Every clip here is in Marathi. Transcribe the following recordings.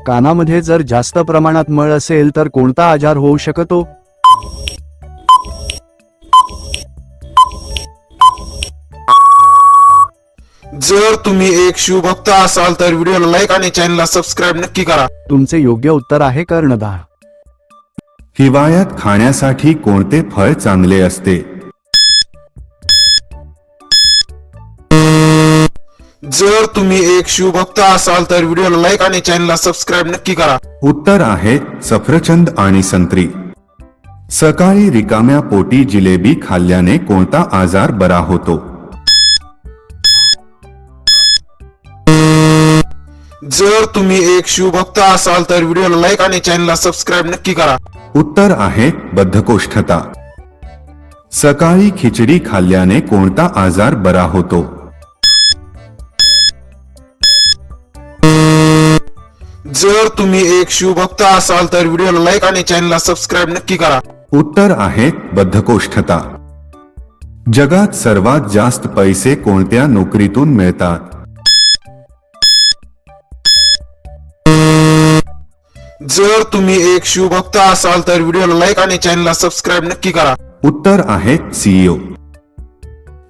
कानामध्ये जर जास्त प्रमाणात मळ असेल तर कोणता आजार होऊ शकतो? जर तुम्ही एक शिवभक्त असाल तर व्हिडिओला लाईक आणि चॅनलला सबस्क्राईब नक्की करा. तुमचे योग्य उत्तर आहे कर्णधार. हिवाळ्यात खाण्यासाठी कोणते फळ चांगले असते? जर तुम्ही एक शिवभक्त असाल तर व्हिडिओला लाईक आणि चॅनलला सबस्क्राईब नक्की करा. उत्तर आहे सफरचंद आणि संत्री. सकाळी रिकाम्या पोटी जिलेबी खाल्ल्याने कोणता आजार बरा होतो? जर तुम्ही एक शिवभक्त असाल तर व्हिडिओला लाईक आणि चॅनलला सबस्क्राईब नक्की करा. उत्तर आहे बद्धकोष्ठता. सकाळी खिचडी खाल्ल्याने कोणता आजार बरा होतो? जर तुम्ही एक शिवभक्त असाल तर व्हिडिओला लाईक आणि चॅनलला सबस्क्राईब नक्की करा. उत्तर आहे बद्धकोष्ठता. जगात सर्वात जास्त पैसे कोणत्या नोकरीतून मिळतात? जर तुम्ही एक शिवभक्त असाल तर व्हिडिओला लाईक आणि चॅनलला सबस्क्राईब नक्की करा. उत्तर आहे सीईओ.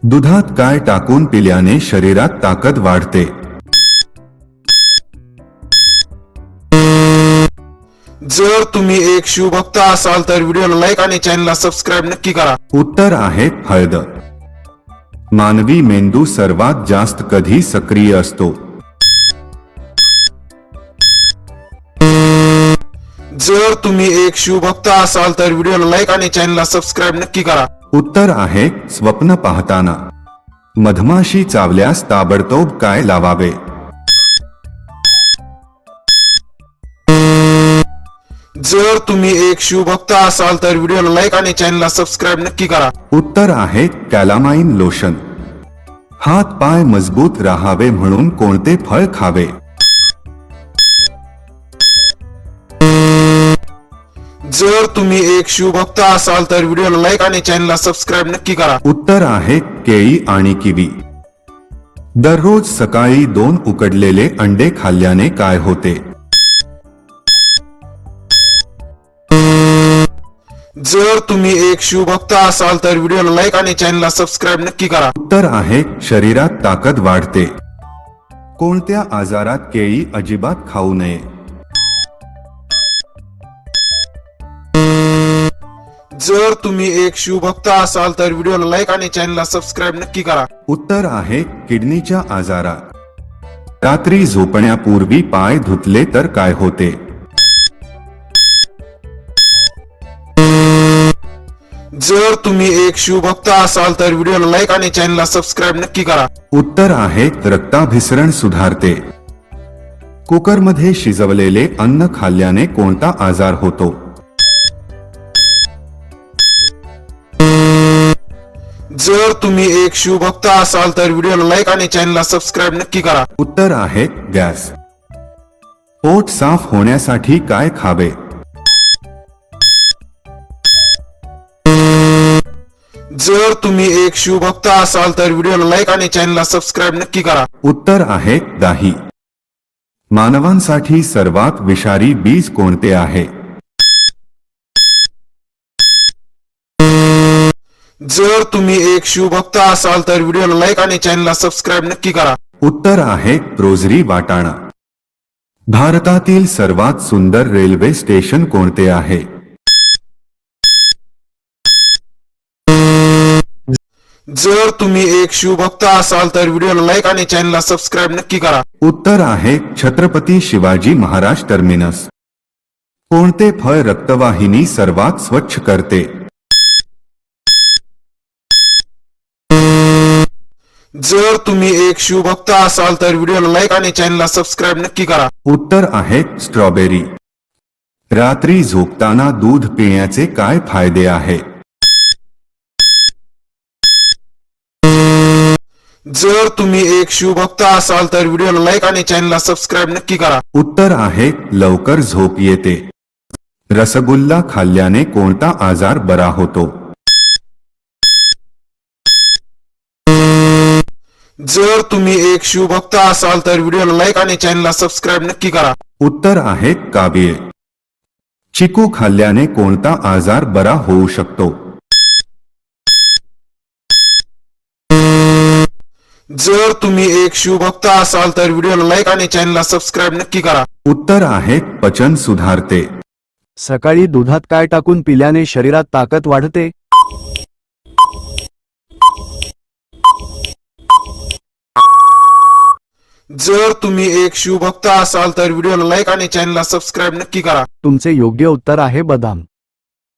दुधात काय टाकून पिल्याने शरीरात ताकद वाढते? जर तुम्ही एक शिवभक्त असाल तर व्हिडिओला लाईक आणि चॅनलला सबस्क्राईब नक्की करा. उत्तर आहे हळद. मानवी मेंदू सर्वात जास्त कधी सक्रिय असतो? जर तुम्ही एक शिवभक्त असाल तर व्हिडिओला लाईक आणि चॅनलला सबस्क्राईब नक्की करा. उत्तर आहे स्वप्न पाहताना. मधमाशी चावल्यास ताबडतोब काय लावावे? जर तुम्ही एक शिवभक्त असाल तर व्हिडिओला लाईक आणि चॅनलला सबस्क्राईब नक्की करा. उत्तर आहे कॅलामाइन लोशन. हात पाय मजबूत राहावे म्हणून कोणते फळ खावे? जर तुम्ही एक शिवभक्त असाल तर व्हिडिओला लाईक आणि चॅनलला सबस्क्राईब नक्की करा. उत्तर आहे केळी आणि किवी. दररोज सकाळी 2 उकडलेले अंडे खाल्ल्याने काय होते? जर तुम्ही एक शिवभक्त असाल तर व्हिडिओला लाईक आणि चॅनलला सबस्क्राईब नक्की करा. उत्तर आहे शरीरात ताकद वाढते. कोणत्या आजारात केळी अजिबात खाऊ नये? जर तुम्ही एक शिवभक्त असाल तर व्हिडिओला लाईक आणि चॅनलला सबस्क्राईब नक्की करा. उत्तर आहे किडनीच्या आजारात. रात्री झोपण्यापूर्वी पाय धुतले तर काय होते? जर तुम्ही एक शिवभक्त असाल तर व्हिडिओला लाईक आणि चॅनलला सबस्क्राईब नक्की करा. उत्तर आहे रक्ताभिसरण सुधारते. कुकरमध्ये शिजवलेले अन्न खाल्ल्याने कोणता आजार होतो? जर तुम्ही एक शिवभक्त असाल तर व्हिडिओला लाईक आणि चॅनलला सबस्क्राईब नक्की करा. उत्तर आहे गॅस. पोट साफ होण्यासाठी काय खावे? जर तुम्ही एक शिवभक्त असाल तर व्हिडिओला लाईक आणि चॅनलला सबस्क्राईब नक्की करा. उत्तर आहे दाही. मानवांसाठी सर्वात विषारी बीज कोणते आहे? जर तुम्ही एक शिवभक्त असाल तर व्हिडिओला लाईक आणि चॅनलला सबस्क्राईब नक्की करा. उत्तर आहे रोजरी वाटाणा. भारतातील सर्वात सुंदर रेल्वे स्टेशन कोणते आहे? जर तुम्ही एक शिवभक्त असाल तर व्हिडिओला लाईक आणि चॅनलला सबस्क्राईब नक्की करा. उत्तर आहे छत्रपती शिवाजी महाराज टर्मिनस. कोणते फळ रक्तवाहिनी सर्वात स्वच्छ करते? जर तुम्ही एक शिवभक्त असाल तर व्हिडिओला लाईक आणि चॅनलला सबस्क्राईब नक्की करा. उत्तर आहे स्ट्रॉबेरी. रात्री झोपताना दूध पिण्याचे काय फायदे आहे? जर तुम्ही एक शिवभक्त असाल तर व्हिडिओला लाईक आणि चॅनलला सबस्क्राईब नक्की करा. उत्तर आहे लवकर झोप येते. रसगुल्ला खाल्ल्याने कोणता आजार बरा होतो? जर तुम्ही एक शिवभक्त असाल तर व्हिडिओला लाईक आणि चॅनलला सबस्क्राईब नक्की करा. उत्तर आहे कावीळ. चिकू खाल्ल्याने कोणता आजार बरा होऊ शकतो? जर तुम्ही एक शिवभक्त असाल तर व्हिडिओला लाईक आणि चॅनलला सबस्क्राईब नक्की करा. उत्तर आहे पचन सुधारते. सकाळी दुधात काय टाकून पिल्याने शरीरात ताकद वाढते? जर तुम्ही एक शिवभक्त असाल तर व्हिडिओला लाईक आणि चॅनलला सबस्क्राईब नक्की करा. तुमचे योग्य उत्तर आहे बदाम.